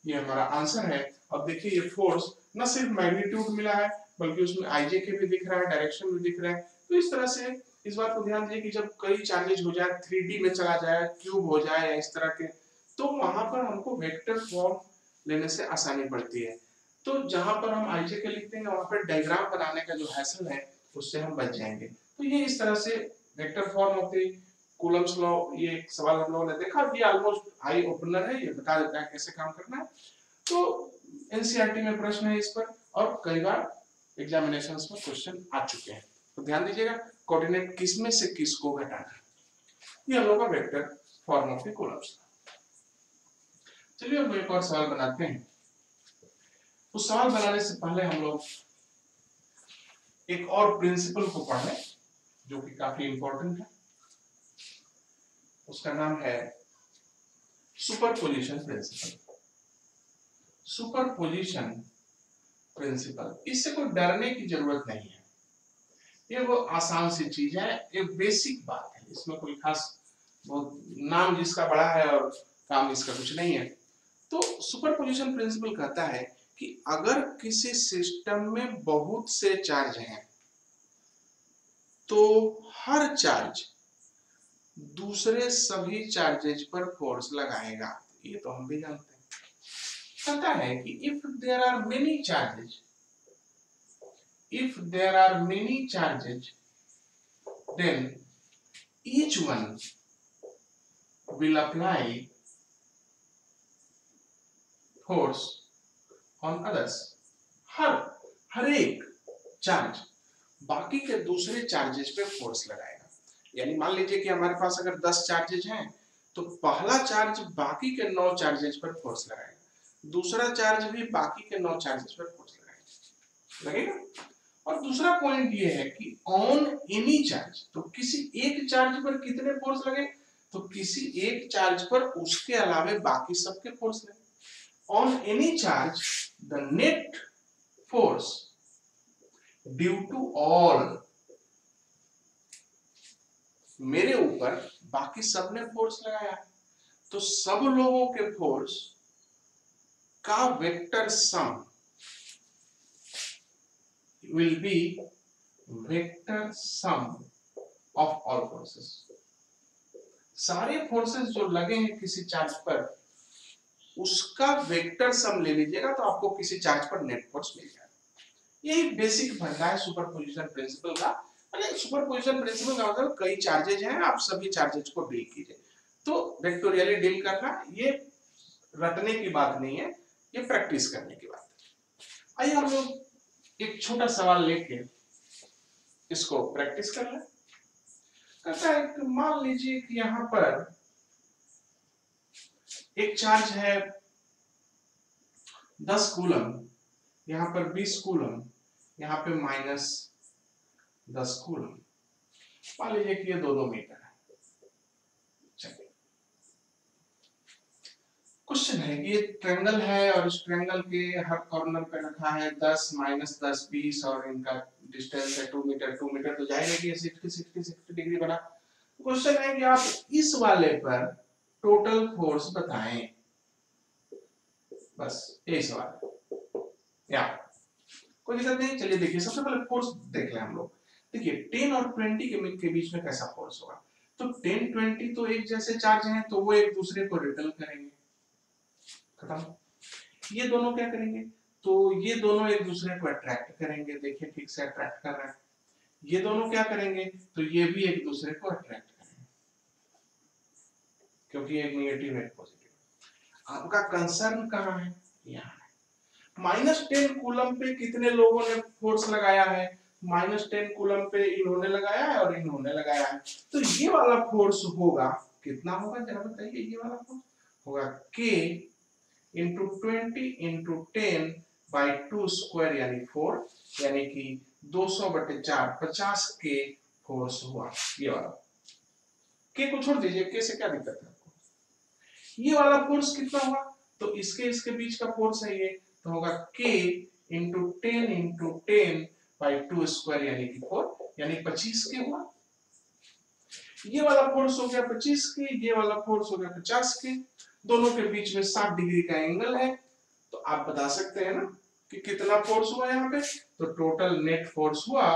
ये हमारा आंसर है। अब देखिए ये फोर्स न सिर्फ मैग्नीट्यूड मिला है बल्कि उसमें ij के भी दिख रहा है, डायरेक्शन भी दिख रहा है। तो इस तरह से इस बात को ध्यान दीजिए कि जब कई चार्जेज हो जाए, 3D में चला जाए, क्यूब हो जाए या इस तरह के, तो वहां पर हमको वेक्टर फॉर्म लेने से आसानी पड़ती है। तो जहां पर हम ij के लिखते हैं वहां पर डायग्राम बनाने का जो हैसल है उससे हम बच जाएंगे। तो ये इस तरह से vector form of the Coulomb's law, ये एक सवाल हम लोगों ने देखा, ये ऑलमोस्ट आई ओपनर है, ये बता देता है कैसे काम करना है। तो एनसीईआरटी में प्रश्न है इस पर और कई बार एग्जामिनेशंस में क्वेश्चन आ चुके हैं। तो ध्यान दीजिएगा कोऑर्डिनेट किस में से किस को घटाना है, ये हम लोग का vector form of the Coulomb's. चलिए हम एक और सवाल बनाते हैं। उस सवाल बनाने से पहले हम लोग एक और प्रिंसिपल को पढ़ें जो कि काफी इंपॉर्टेंट है। उसका नाम है सुपरपोजिशन प्रिंसिपल। सुपरपोजिशन प्रिंसिपल, इससे कोई डरने की जरूरत नहीं है, ये वो आसान सी चीज है, एक बेसिक बात है, इसमें कोई खास बहुत नाम जिसका बड़ा है और काम इसका कुछ नहीं है। तो सुपरपोजिशन प्रिंसिपल कहता है कि अगर किसी सिस्टम में बहुत से चार्ज हैं तो हर चार्ज दूसरे सभी चार्जेज पर फोर्स लगाएगा। ये तो हम भी जानते हैं। पता है कि if there are many charges, then each one will apply force on others। हर एक चार्ज बाकी के दूसरे चार्जेस पे फोर्स लगाएगा। यानी मान लीजिए कि हमारे पास अगर 10 चार्जेज हैं तो पहला चार्ज बाकी के 9 चार्जेस पर फोर्स लगाएगा, दूसरा चार्ज भी बाकी के 9 चार्जेस पर फोर्स लगेगा। और दूसरा पॉइंट ये है कि ऑन एनी चार्ज, तो किसी एक चार्ज पर कितने फोर्स लगे, तो किसी एक चार्ज पर उसके अलावे बाकी सबके फोर्स लगे। On any charge the net force due to all, मेरे ऊपर बाकी सबने फोर्स लगाया तो सब लोगों के फोर्स का vector sum will be vector sum of all forces। सारे फोर्सेस जो लगे हैं किसी चार्ज पर उसका वेक्टर सम ले लीजिएगा तो आपको किसी चार्ज पर नेट फोर्स मिल जाएगा। यही बेसिक फंडा है सुपरपोजिशन प्रिंसिपल का। सुपरपोजिशन प्रिंसिपल का मतलब कई चार्जेज हैं, आप सभी चार्जेज को डील कीजिए। तो वेक्टोरियली डील करना ये रटने की बात नहीं है, ये प्रैक्टिस करने की बात है। आइए हम लोग एक छोटा सवाल लेके इसको प्रैक्टिस कर लें। कहता है कि मान लीजिए कि यहां पर एक चार्ज है 10 कूलम, यहां पर 20 कूलम, यहां पे -10 कूलम। मान लीजिए कि ये 2-2 मीटर है। चलिए, क्वेश्चन है कि ये ट्रायंगल है और इस ट्रायंगल के हर कॉर्नर पे रखा है 10, -10, 20 और इनका डिस्टेंस है 2 मीटर। 2 मीटर तो जाएगा कि 60 डिग्री बना। क्वेश्चन है कि आप इस वाले पर टोटल फोर्स बताएं। बस यही सवाल है। या कोई दिक्कत नहीं। चलिए देखिए, सबसे पहले फोर्स देख लें हम लोग। देखिए 10 और 20 के बीच में कैसा फोर्स होगा। तो 10, 20 तो एक जैसे चार्ज हैं तो वो एक दूसरे को रिपेल करेंगे, खत्म। ये दोनों क्या करेंगे, तो ये दोनों एक दूसरे को अट्रैक्ट करेंगे। देखिए ठीक से अट्रैक्ट कर रहे हैं। ये दोनों क्या करेंगे, तो ये भी एक दूसरे को अट्रैक्ट करेंगे, क्योंकि एक नेगेटिव एक पॉजिटिव। आपका कंसर्न कहां है, यहाँ है। -10 कूलम पे कितने लोगों ने फोर्स लगाया है, -10 कूलम पे इन्होंने लगाया है और इन्होंने लगाया है। तो ये वाला फोर्स होगा, कितना होगा जरा बताइए। ये वाला फोर्स होगा K into 20 into 10 by 2 square यानी 4, यानी कि 200/4 50 के फोर्स हुआ। ये वाला के को छोड़ दीजिए, के से क्या दिक्कत है आपको। ये वाला फोर्स कितना हुआ, तो इसके बीच का फोर्स है ये, तो होगा K इंटू 10 बाई 2 स्क्वायर यानी कि 4, यानी 25 के हुआ। ये वाला फोर्स हो गया 25 के, ये वाला फोर्स हो गया 50 के। दोनों के बीच में 60 डिग्री का एंगल है। तो आप बता सकते हैं ना कि कितना फोर्स हुआ यहाँ पे। तो टोटल नेट फोर्स हुआ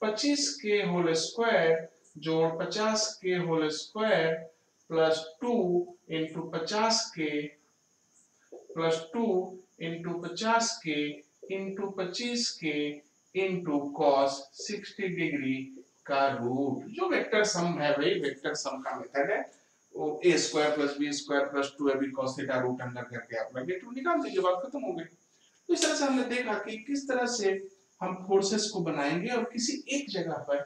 25 के होल स्क्वायर जोड़ 50 के होल स्क्वायर प्लस 2 इंटू 50 के प्लस 2 इंटू 50 के इंटू 25 के इंटू कॉस 60 डिग्री का रूट। जो वेक्टर सम है भाई, वेक्टर सम का मेथड है वो a square plus b square plus 2ab cos theta root under करके आप नेगेटिव निकाल दीजिए, बात खत्म हो गई। तो इस तरह से हमने देखा कि किस तरह से हम फोर्सेस को बनाएंगे और किसी एक जगह पर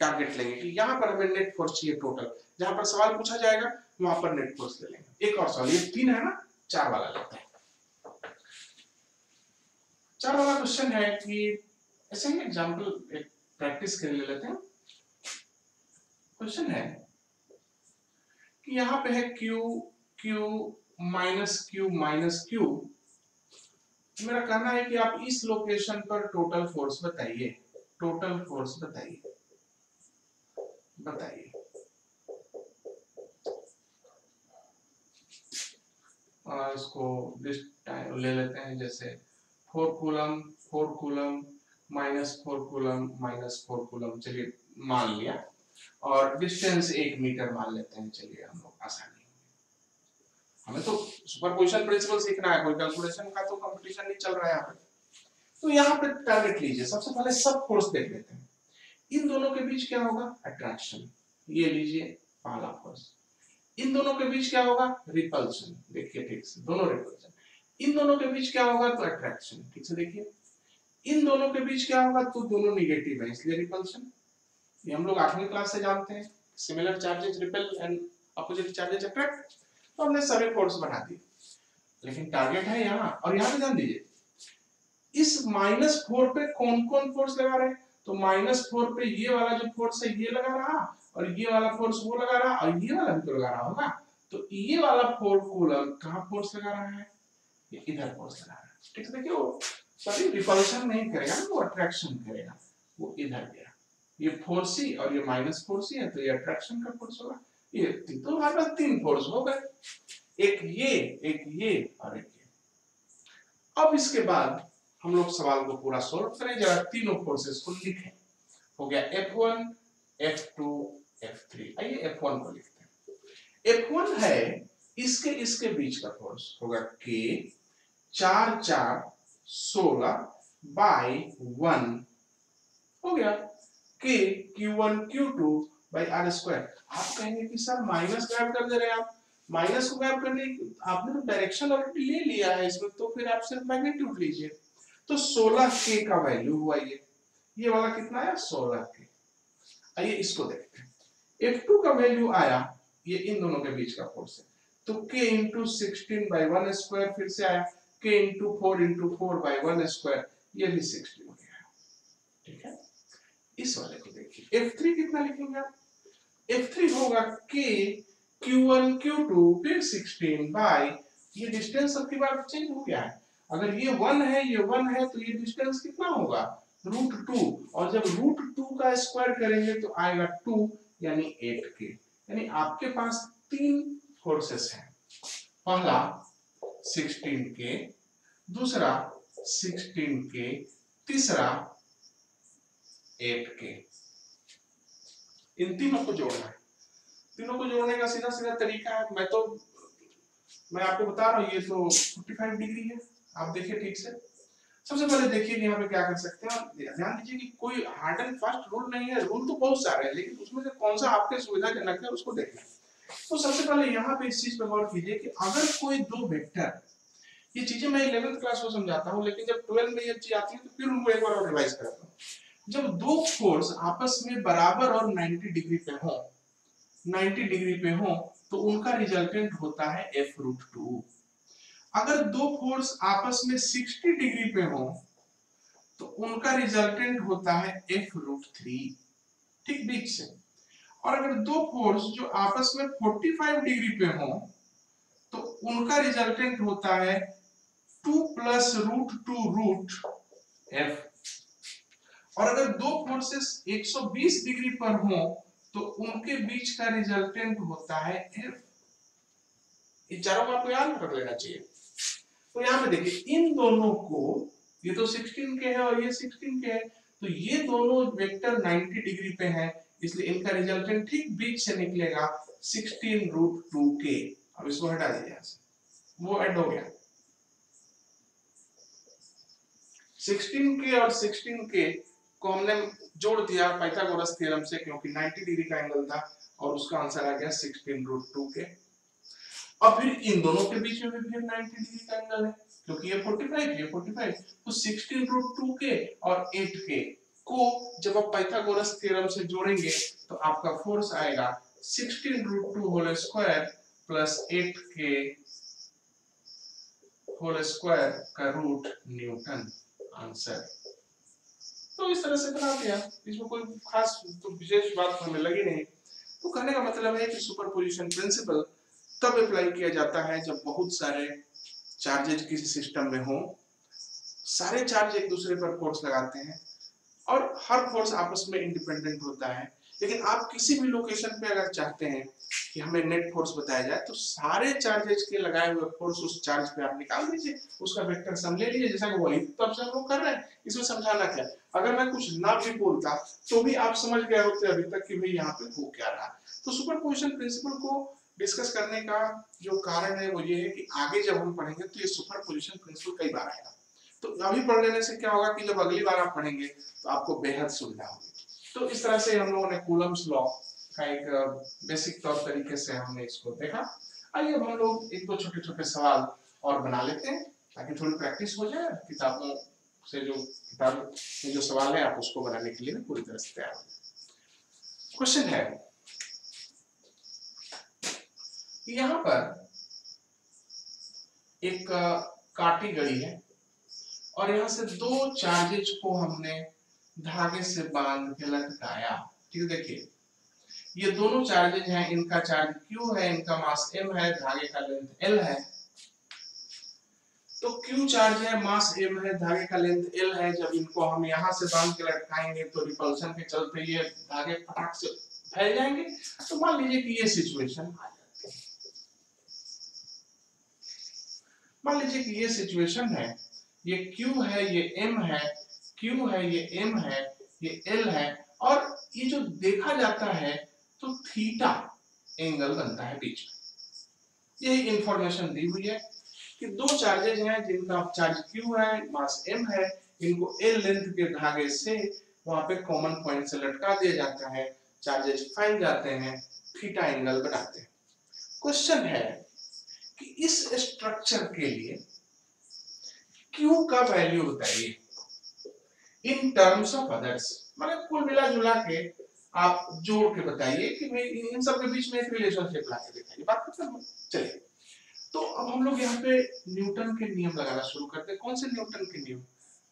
टारगेट लेंगे कि यहाँ पर हमें नेट फोर्स चाहिए टोटल। जहां पर सवाल पूछा जाएगा वहां पर नेट फोर्स ले लेंगे। एक और सवाल, ये 3 है ना, 4 वाला लेते हैं। 4 वाला क्वेश्चन है कि ऐसे ही एग्जांपल एक प्रैक्टिस के लिए ले लेते हैं। क्वेश्चन है कि यहाँ पे है Q माइनस Q। मेरा कहना है कि आप इस लोकेशन पर टोटल फोर्स बताइए, टोटल फोर्स बताइए। इसको दिस टाइम ले लेते हैं, जैसे 4 कूलम, 4 कूलम, -4 कूलम, -4 कूलम, चलिए मान लिया, और डिस्टेंस 1 मीटर मान लेते हैं, चलिए हम लोग आसानी, हमें तो सुपरपोजिशन प्रिंसिपल सीखना है, कोई कैलकुलेशन का तो कंपटीशन नहीं चल रहा है यहाँ पे। तो यहाँ पे टारगेट लीजिए, सबसे पहले सब फोर्स देख लेते हैं। इन दोनों के बीच क्या होगा? अट्रैक्शन, ये लीजिए पहला फोर्स। इन दोनों के बीच क्या होगा? रिपल्शन, देखिए ठीक से, दोनों रिपल्शन। इन दोनों के बीच क्या होगा? तो अट्रैक्शन, ठीक से देखिए। इन दोनों के बीच क्या होगा? तो दोनों निगेटिव है, इसलिए रिपल्शन। ये हम लोग 8वीं क्लास से जानते हैं, similar charges repel and opposite charges attract. तो हमने सभी फोर्स बना दिए, लेकिन टारगेट है यहाँ, और यहाँ पे ध्यान दीजिए, इस -4 पे कौन कौन फोर्स लगा रहे हैं? तो -4 पे ये वाला जो फोर्स है ये लगा रहा, और ये वाला फोर्स वो लगा रहा, और ये वाला भी तो लगा रहा होगा। तो ये वाला 4 कूलम कहाँ फोर्स लगा रहा है? ये इधर फोर्स लगा रहा है, ठीक है। देखिए वो सॉरी रिपल्शन नहीं करेगा, वो अट्रैक्शन करेगा, वो इधर गया। ये 4c और ये -4c है, तो ये अट्रैक्शन का फोर्स होगा। ये तो हमारे पास 3 फोर्स हो गए, एक ये और एक ये। अब इसके बाद हम लोग सवाल को पूरा सॉल्व करें, जरा तीनों फोर्सेस को लिखें। हो गया F1, F2, F3। आइए F1 को लिखते हैं। F1 है इसके बीच का फोर्स, होगा K 4 4 16 बाई 1, हो गया K Q1 Q2 by R square. आप कहेंगे कि सर माइनस गायब कर दे रहे हैं आप, माइनस को गायब करने, आपने तो डायरेक्शन ऑलरेडी ले लिया है इसमें, तो फिर आप सिर्फ मैग्नीट्यूड लीजिए। तो 16k का वैल्यू हुआ ये वाला कितना आया? 16k। आइए इसको देखते हैं। F2 का वैल्यू आया, ये इन दोनों के बीच का फोर्स है, तो k इंटू 16 बाई 1 स्क्वायर, फिर से आया k इंटू 4 बाई 1 स्क्वायर, ये भी 16 हो गया, ठीक है। इस वाले को देखिए, F3 कितना लिखेंगे आप? F3 होगा k Q1 Q2 फिर 16 बाई, ये डिस्टेंस सबकी बार चेंज हो गया है, अगर ये 1 है ये 1 है, तो ये डिस्टेंस कितना होगा? √2, और जब √2 का स्क्वायर करेंगे तो आएगा 2, यानी 8k। यानी आपके पास 3 फोर्सेस हैं, पहला 16k, दूसरा 16k, तीसरा 8k। इन तीनों को जोड़ना है। तीनों को जोड़ने का सीधा सीधा तरीका है, मैं आपको बता रहा हूँ, ये तो 45 डिग्री है, आप देखिए ठीक से। सबसे पहले देखिए यहाँ पे क्या कर सकते हैं, ध्यान दीजिए कि कोई हार्ड एंड फास्ट रूल नहीं है, रूल तो बहुत सारे हैं, लेकिन उसमें से कौन सा आपके सुविधाजनक है उसको देखना। तो सबसे पहले यहाँ पे इस चीज पे गौर कीजिए कि अगर कोई दो वेक्टर, ये चीजें मैं 11th क्लास में समझाता हूँ, लेकिन जब 12 में ये चीज आती है तो फिर उनको एक बार और रिवाइज करता हूँ। जब दो फोर्स आपस में बराबर और 90 डिग्री पे हो, 90 डिग्री पे हो, तो उनका रिजल्टेंट होता है F√2। अगर दो फोर्स आपस में 60 डिग्री पे हो, तो उनका रिजल्टेंट होता है F√3, ठीक बीच से। और अगर दो फोर्स जो आपस में 45 डिग्री पे हो, तो उनका रिजल्टेंट होता है 2 + √2 F। और अगर दो फोर्सेस 120 डिग्री पर हो, तो उनके बीच का रिजल्टेंट होता है F। ये चारों बात को याद कर लेना चाहिए। तो यहाँ पे देखिए, इन दोनों को, ये तो 16 के है और ये 16 के है, तो ये दोनों वेक्टर 90 डिग्री पे हैं, इसलिए इनका रिजल्टेंट ठीक बीच से निकलेगा 16√2k। अब इसको हटा दीजिए यहाँ से, वो ऐड हो गया। 16k और 16k को हमने जोड़ दिया पाइथागोरस थ्योरम से, क्योंकि 90 डिग्री का एंगल था, और उसका आंसर आ गया 16√2k। अब फिर इन दोनों के बीच में भी फिर 90 डिग्री का एंगल है, क्योंकि ये 45 ये 45, तो 16√2k और 8k को जब आप पाइथागोरस थ्योरम से जोड़ेंगे तो आपका फोर्स आएगा 16√2 whole square plus 8k whole square का रूट न्यूटन, आंसर। तो इस तरह से बना दिया, इसमें कोई खास तो विशेष बात हमें लगी नहीं। तो कहने का मतलब है कि सुपरपोजिशन प्रिंसिपल तब अप्लाई किया जाता है जब बहुत सारे चार्जेज किसी सिस्टम में हो, सारे चार्ज एक दूसरे पर फोर्स लगाते हैं और हर फोर्स आपस में इंडिपेंडेंट होता है, लेकिन आप किसी भी लोकेशन पे अगर चाहते हैं कि हमें नेट फोर्स बताया जाए तो सारे चार्जेज के लगाए हुए फोर्स उस चार्ज पे आप निकाल दीजिए, उसका वेक्टर सम ले लीजिए, जैसा कि वही तो अब सब लोग कर रहे हैं। इसमें समझाना क्या, अगर मैं कुछ ना भी बोलता तो भी आप समझ गए होते अभी तक कि भाई यहाँ पे हो क्या रहा। तो सुपरपोजिशन प्रिंसिपल को डिस्कस करने का जो कारण है वो ये है कि आगे जब हम पढ़ेंगे तो ये सुपरपोजिशन प्रिंसिपल कई बार आएगा। तो अभी पढ़ लेने से क्या होगा कि जब अगली बार आप पढ़ेंगे तो आपको बेहद सुविधा होगी। तो इस तरह से हम लोगों ने कूलम्स लॉ का एक बेसिक तौर तरीके से हमने इसको देखा। आइए अब हम लोग एक दो छोटे छोटे सवाल और बना लेते हैं ताकि थोड़ी प्रैक्टिस हो जाए, किताबों से जो किताब में जो सवाल है आप उसको बनाने के लिए पूरी तरह से तैयार हो जाए। क्वेश्चन है यहाँ पर एक काटी गई है और यहाँ से दो चार्जेज को हमने धागे से बांध के लटकाया। ठीक है, देखिए ये दोनों चार्जेज हैं, इनका चार्ज Q है, इनका मास M है, धागे का लेंथ L है। तो Q चार्ज है, मास M है, धागे का लेंथ L है। जब इनको हम यहाँ से बांध के लटकाएंगे तो रिपल्शन के चलते ये धागे फटाक से फैल जाएंगे। तो मान लीजिए कि ये सिचुएशन आ जाती है, मान लीजिए कि ये सिचुएशन है, ये Q है, ये M है, Q है, ये M है, ये L है, और ये जो देखा जाता है तो थीटा एंगल बनता है बीच में। यही इंफॉर्मेशन दी हुई है कि दो चार्जेज हैं जिनका चार्ज Q है, मास M है, इनको L लेंथ के धागे से वहां पे कॉमन पॉइंट से लटका दिया जाता है, चार्जेज फैल जाते हैं, थीटा एंगल बनाते हैं। क्वेश्चन है कि इस स्ट्रक्चर के लिए Q का वैल्यू बताइए इन टर्म्स ऑफ अदर्स, मतलब कुल मिला जुला के आप जोड़ के बताइए कि भाई इन सब के बीच में एक रिलेशनशिप ला के दिखाइए। बात खत्म। चलिए तो अब हम लोग यहाँ पे न्यूटन के नियम लगाना शुरू करते हैं। कौन से न्यूटन के नियम?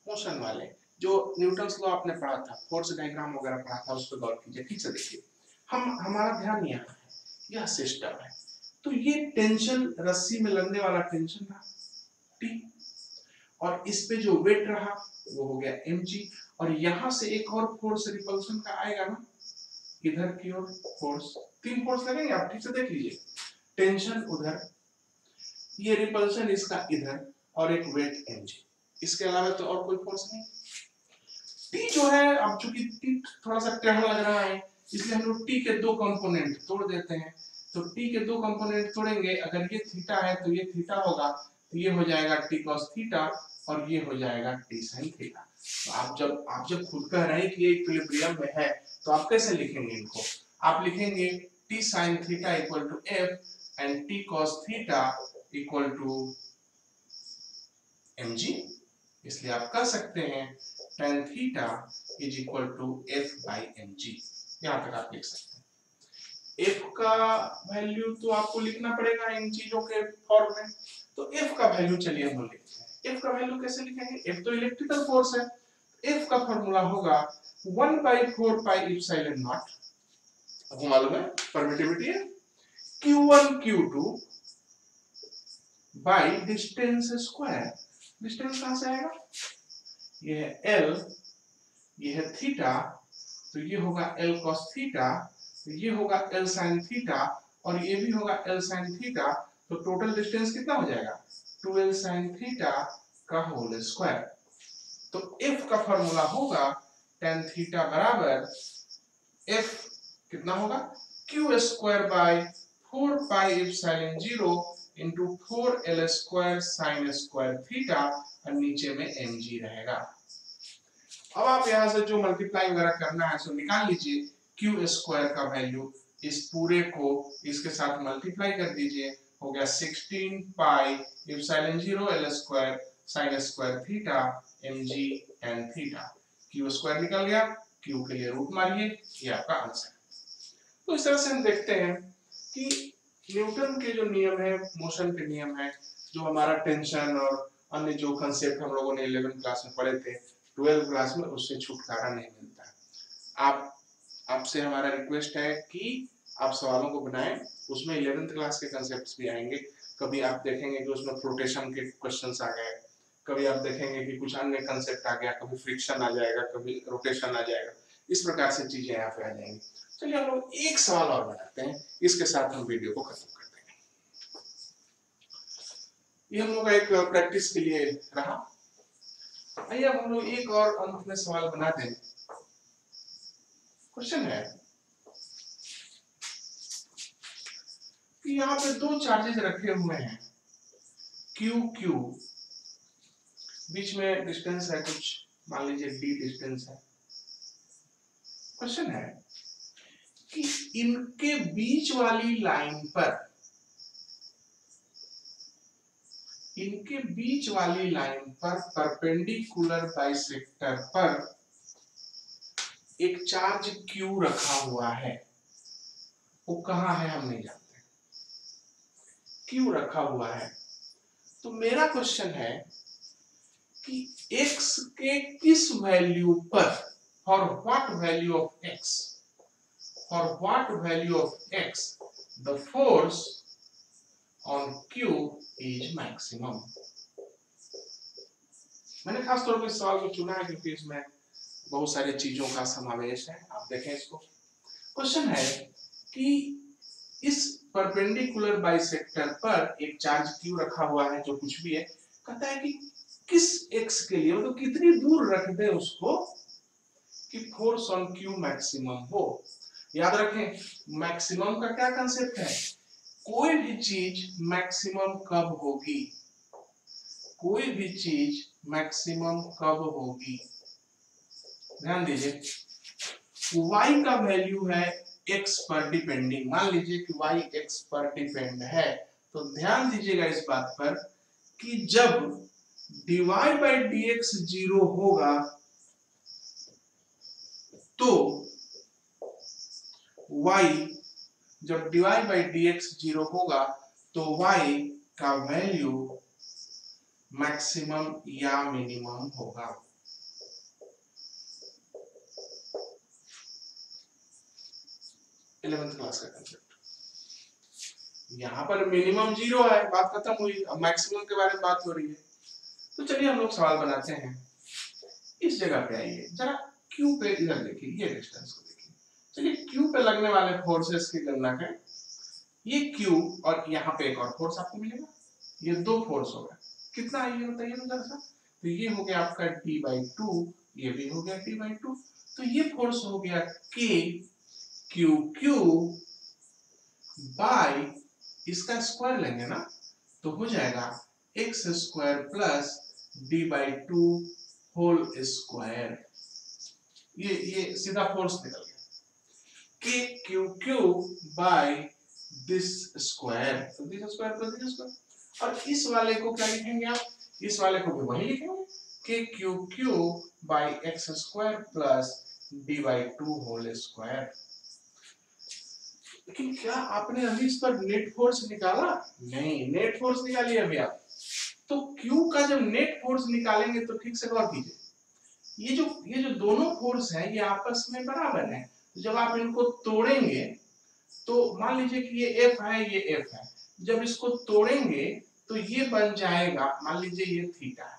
मोशन वाले, जो न्यूटन्स लॉ आपने पढ़ा था, फोर्स डायग्राम वगैरह पढ़ा था, उस पर गौर कीजिए। ठीक से देखिए, हमारा ध्यान यहाँ है, यह सिस्टम है। तो ये टेंशन, रस्सी में लगने वाला टेंशन रहा T, और इस पे जो वेट रहा वो हो गया mg, और यहां से एक और फोर्स रिपल्शन का आएगा ना, इधर की ओर फोर्स, तीन फोर्स लगेंगे, आप ठीक से देख लीजिए, टेंशन उधर, ये रिपल्शन इसका इधर, और एक वेट mg, इसके अलावा तो और कोई फोर्स नहीं। T जो है, अब चूंकि T थोड़ा सा टेढ़ा लग रहा है इसलिए हम लोग T के दो कंपोनेंट तोड़ देते हैं। तो T के दो कंपोनेंट तोड़ेंगे, अगर ये थीटा है तो ये थीटा होगा, तो ये हो जाएगा T cos थीटा, और ये हो जाएगा T sin थीटा। तो आप जब खुद कह रहे हैं कि ये इक्विलिब्रियम में है तो आप कैसे लिखेंगे इनको? आप लिखेंगे T sin theta equal to F and T cos theta equal to mg। इसलिए आप कह सकते हैं tan theta is equal to F by mg। यहां तक आप लिख सकते हैं। F का वैल्यू तो आपको लिखना पड़ेगा इन चीजों के फॉर्म में, तो F का वैल्यू चलिए हम लिखते हैं। F का वैल्यू कैसे लिखेंगे? F तो इलेक्ट्रिकल फोर्स है, F का फॉर्मूला होगा 1 by 4 pi epsilon naught, आपको मालूम है परमिटिविटी है, Q1 Q2 by distance square. Distance कहां से आएगा? ये है L, ये है थीटा, तो ये होगा L cos थीटा, तो ये होगा L sin थीटा, और ये भी होगा L sin थीटा। तो टोटल डिस्टेंस कितना हो जाएगा? 2L sin थीटा का होल स्क्वायर। तो F का फॉर्मूला होगा tan थीटा बराबर F कितना होगा? Q square by 4 pi epsilon 0 into 4L square sin square theta, और नीचे में mg रहेगा। अब आप यहां से जो मल्टीप्लाई वगैरह करना है सो निकाल लीजिए। Q स्क्वायर का वैल्यू इस पूरे को इसके साथ मल्टीप्लाई कर दीजिए, हो गया 16 pi epsilon 0 L square sin square theta mg tan theta. Q square निकल गया, Q के लिए रूट मारिए, ये आपका आंसर है। तो इस तरह से हम देखते हैं कि न्यूटन के जो नियम है, मोशन के नियम है, जो हमारा टेंशन और अन्य जो कंसेप्ट हम लोगों ने 11th क्लास में पढ़े थे, 12th क्लास में उससे छुटकारा नहीं मिलता है। आपसे हमारा रिक्वेस्ट है कि आप सवालों को बनाएं, उसमें 11th क्लास के कंसेप्ट्स भी आएंगे। कभी आप देखेंगे कि उसमें फ्लोटेशन के क्वेश्चंस आ गए, कभी आप देखेंगे कि कुछ अन्य कंसेप्ट आ गया, कभी फ्रिक्शन आ जाएगा, कभी रोटेशन आ जाएगा, इस प्रकार से चीजें यहाँ पे आ जाएंगी। चलिए हम लोग एक सवाल और बनाते हैं, इसके साथ हम वीडियो को खत्म कर देंगे। ये हम लोग का एक प्रैक्टिस के लिए रहा। आइए अब हम लोग एक और अंत में सवाल बनाते हैं। क्वेश्चन है कि यहाँ पे दो चार्जेस रखे हुए हैं, क्यू क्यू, बीच में डिस्टेंस है कुछ, मान लीजिए डी डिस्टेंस है। क्वेश्चन है कि इनके बीच वाली लाइन पर, इनके बीच वाली लाइन पर परपेंडिकुलर बाइसेक्टर पर एक चार्ज क्यू रखा हुआ है। वो कहाँ है हम नहीं जानते, क्यू रखा हुआ है। तो मेरा क्वेश्चन है कि x के किस वैल्यू पर, for what value of x, for what value of x the force on q is maximum. मैंने खास तौर पर इस सवाल को चुना है क्योंकि इसमें बहुत सारी चीजों का समावेश है। आप देखें इसको। क्वेश्चन है कि इस परपेंडिकुलर बाइसेक्टर पर एक चार्ज क्यू रखा हुआ है, जो कुछ भी है, कहता है कि किस x के लिए, तो कितनी दूर रख दे उसको कि फोर्स ऑन क्यू मैक्सिमम हो। याद रखें, मैक्सिमम का क्या कंसेप्ट है, कोई भी चीज मैक्सिमम कब होगी, कोई भी चीज मैक्सिमम कब होगी। ध्यान दीजिए, y का वैल्यू है x पर डिपेंडिंग, मान लीजिए कि y x पर डिपेंड है, तो ध्यान दीजिएगा इस बात पर कि जब dy by dx 0 होगा तो y, जब dy by dx 0 होगा तो y का वैल्यू मैक्सिमम या मिनिमम होगा। इलेवेंथ क्लास का कंसेप्ट। यहां पर मिनिमम 0 है, बात खत्म हुई। अब मैक्सिमम के बारे में बात हो रही है। तो चलिए हम लोग सवाल बनाते हैं। इस जगह पे आइए जरा, क्यू पे इधर देखिए, ये डिस्टेंस को देखिए। चलिए क्यू पे लगने वाले फोर्सेस की गणना करें। ये क्यू और यहाँ पे एक और फोर्स आपको मिलेगा, ये दो फोर्स हो गए। कितना है ये बताइए ना जरा सा। तो ये हो गया आपका d/2, ये भी हो गया d/2। तो ये फोर्स हो गया k क्यू क्यू बाय, इसका स्क्वायर लेंगे ना तो हो जाएगा x square plus d/2 whole square. ये सीधा फोर्स निकल गया, k Q Q by this square, तो this square plus this square. और इस वाले को क्या लिखेंगे आप, इस वाले को भी वही लिखेंगे, k Q Q by x square plus d/2 whole square. लेकिन क्या आपने अभी इस पर नेट फोर्स निकाला? नहीं, नेट फोर्स निकालिए अभी आप। तो Q का जब नेट फोर्स निकालेंगे तो ठीक से गौर कीजिए, ये जो दोनों फोर्स हैं ये आपस में बराबर हैं। जब आप इनको तोड़ेंगे तो मान लीजिए कि ये F है, ये F है, जब इसको तोड़ेंगे तो ये बन जाएगा, मान लीजिए ये थीटा है,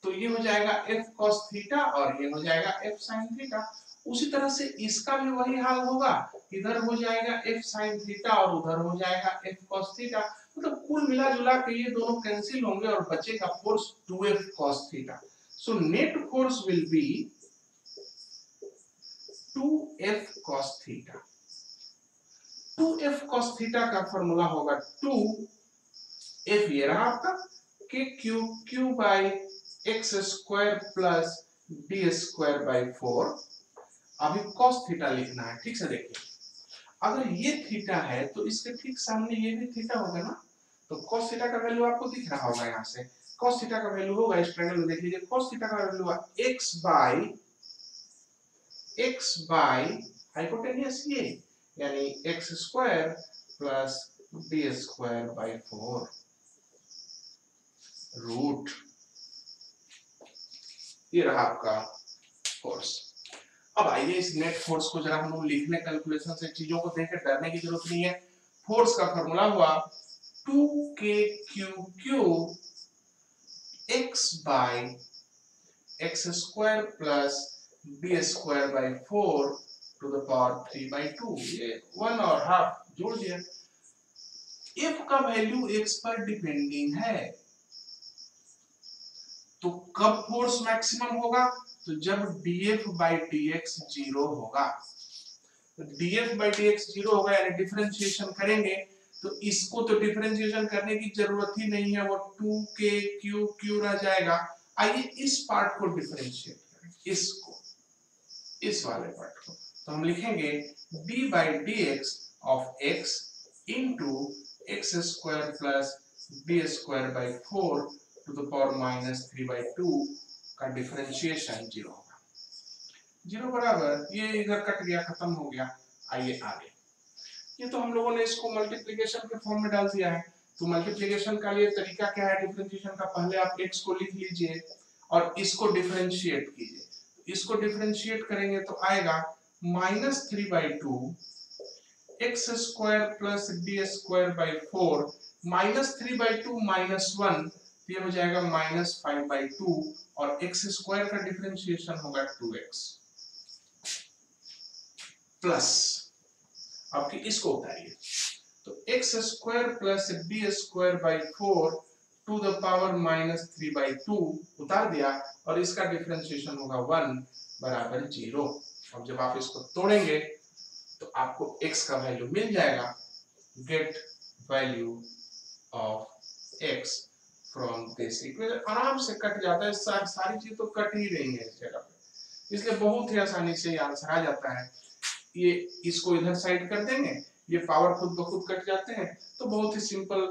तो ये हो जाएगा F cos थीटा और ये हो जाएगा F sin थीटा। उसी तरह से इसका भी वही हाल होगा, इधर हो जाएगा F sin थीटा और उधर हो जाएगा F cos थीटा। मतलब कुल मिला जुला के ये दोनों कैंसिल होंगे और बचेगा force 2F cos theta. So net force will be 2F cos theta. 2F cos theta का फॉर्मूला होगा 2F, ये रहा आपका k Q Q by x square plus d square by 4। अभी cos थीटा लिखना है, ठीक से देखिए। अगर ये थीटा है तो इसके ठीक सामने ये भी थीटा होगा ना, तो cos थीटा का वैल्यू आपको दिख रहा होगा यहाँ से। cos थीटा का वैल्यू होगा, इस ट्रायंगल में देख लीजिए, cos थीटा का वैल्यू होगा x बाई हाइपोटेन्यूस ये, यानी x square plus d square by 4 root. ये रहा आपका फोर्स। अब आइए इस नेट फोर्स को जरा हम लोग लिखने, कैलकुलेशन से चीजों को देखकर डरने की जरूरत नहीं है। फोर्स का फॉर्मूला हुआ 2k q q x by x square plus b square by 4 to the power 3/2, ये 1 और हाफ जोड़ दिया। f का वैल्यू x पर डिपेंडिंग है, तो कब फोर्स मैक्सिमम होगा? तो जब df by dx 0 होगा। तो df by dx 0 होगा यानी डिफरेंशिएशन करेंगे तो इसको तो डिफरेंशिएशन करने की जरूरत ही नहीं है, वो 2k q रह जाएगा। आइए इस पार्ट को डिफरेंशिएट करें, इसको, इस वाले पार्ट को, तो हम लिखेंगे d by dx of x into x square plus b square by 4 to the power minus 3/2 का डिफरेंशिएशन 0 होगा। 0 बराबर, ये इधर कट गया, खत्म हो गया। आइए आगे, ये तो हम लोगों ने इसको मल्टीप्लिकेशन के फॉर्म में डाल दिया है। तो मल्टीप्लिकेशन का लिए तरीका क्या है डिफरेंशिएशन का? पहले आप x को लिख लीजिए और इसको डिफरेंशिएट कीजिए। इसको डिफरेंशिएट करेंगे तो आएगा -3/2 x square plus d square by 4, -3/2 -1 तो ये हो जाएगा -5/2 और x स्क्वायर का डिफरेंशिएशन होगा 2x प्लस, आपकी इसको उतारिए तो x square plus b square by 4 to the power -3/2 उतार दिया और इसका डिफरेंशिएशन होगा 1 बराबर 0। अब जब आप इसको तोड़ेंगे तो आपको x का वैल्यू मिल जाएगा। Get value of x from this equation. आराम से कट जाता है, सारी चीज तो कट ही रही है इस जगह पे, इसलिए बहुत ही आसानी से ये आंसर आ जाता है। ये इसको इधर साइड कर देंगे, ये पावर खुद ब खुद कट जाते हैं, तो बहुत ही सिंपल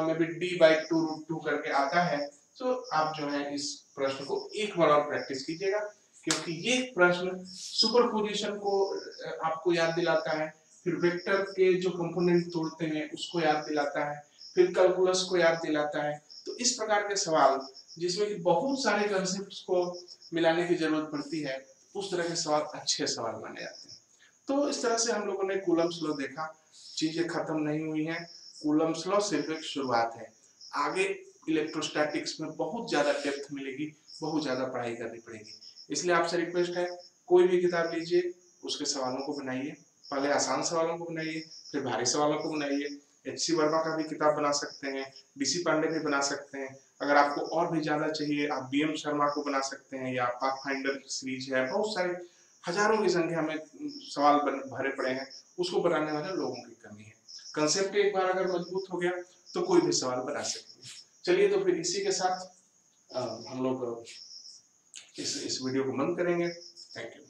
मे बी d/2√2 करके आता है। तो आप जो है इस प्रश्न को एक बार और प्रैक्टिस कीजिएगा, क्योंकि ये प्रश्न सुपरपोजिशन को आपको याद दिलाता है, फिर वेक्टर के जो कंपोनेंट तोड़ते हैं उसको याद दिलाता है, फिर कैलकुलस को याद दिलाता है। तो इस प्रकार के सवाल जिसमें कि बहुत सारे कॉन्सेप्ट्स को मिलाने की जरूरत पड़ती है, उस तरह के सवाल अच्छे सवाल माने जाते हैं। तो इस तरह से हम लोगों ने कूलम्ब्स लॉ देखा, चीजें खत्म नहीं हुई हैं, कूलम्ब्स लॉ सिर्फ एक शुरुआत है। आगे इलेक्ट्रोस्टैटिक्स में बहुत ज्यादा डेप्थ मिलेगी, बहुत ज्यादा पढ़ाई करनी पड़ेगी। इसलिए आपसे रिक्वेस्ट है, कोई भी किताब लीजिए, उसके सवालों को बनाइए, पहले आसान सवालों को बनाइए, फिर भारी सवालों को बनाइए। HC वर्मा का भी किताब बना सकते हैं, DC पांडे भी बना सकते हैं। अगर आपको और भी ज्यादा चाहिए, आप BM शर्मा को बना सकते हैं, या पाथफाइंडर सीरीज है, बहुत सारे हजारों की संख्या में सवाल भरे पड़े हैं, उसको बनाने वाले लोगों की कमी है। कंसेप्ट एक बार अगर मजबूत हो गया तो कोई भी सवाल बना सकेंगे। चलिए, तो फिर इसी के साथ हम लोग इस वीडियो को बंद करेंगे। Thank you.